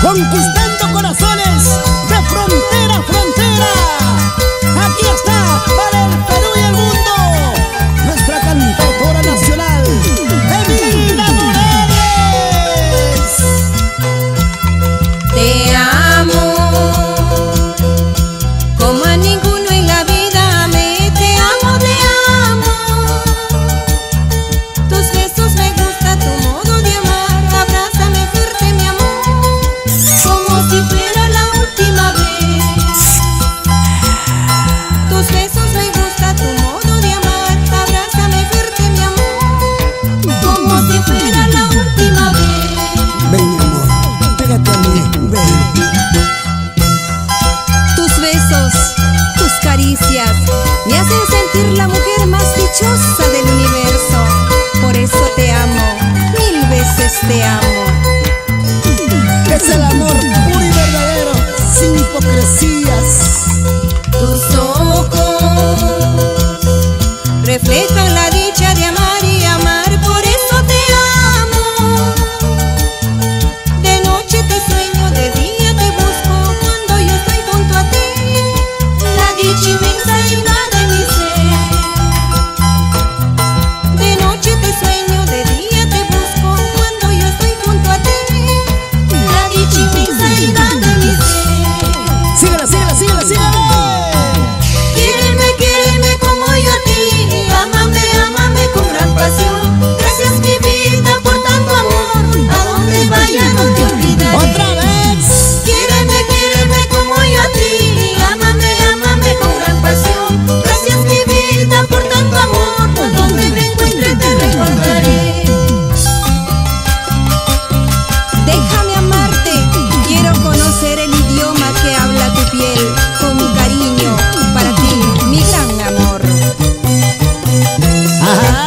Conquistando corazones de frontera a frontera. Aquí está para el Perú y el mundo nuestra cantautora nacional, Emina Morales. Te amo como a ninguno en la vida amé. Te amo, te amo. Tus besos me gusta, tu modo de amar. Abrázame fuerte, mi amor, como si fuera la última vez. Tus besos me gusta, tu modo de amar. Abrázame fuerte, mi amor, como si fuera la última vez. Ven, mi amor, pégate a mí, ven. Tus besos, tus caricias me hacen sentir la mujer más dichosa del universo. Por eso te amo, 1000 veces te amo. Es el amor puro y verdadero, sin hipocresías. Tus ojos reflejan la dicha de amar y amar. Por eso te amo. De noche te sueño, de día te busco. Cuando yo estoy junto a ti, la dicha inmensa invade mi ser. De noche te sueño, de día te busco. Cuando yo estoy junto a ti, la dicha inmensa invade mi ser. Síguela, síguela, síguela, síguela. Quíreme, quíreme como yo a ti. Ámame, ámame con gran pasión. Gracias mi vida por tanto amor. A donde vaya no te olvidaré. Otra vez. Quíreme, quíreme como yo a ti. Ámame, ámame con gran pasión. Gracias mi vida por tanto amor. Por donde me encuentre te recordaré. Déjame amarte. Quiero conocer el idioma que habla tu piel. Con cariño para ti, mi gran amor. Ajá.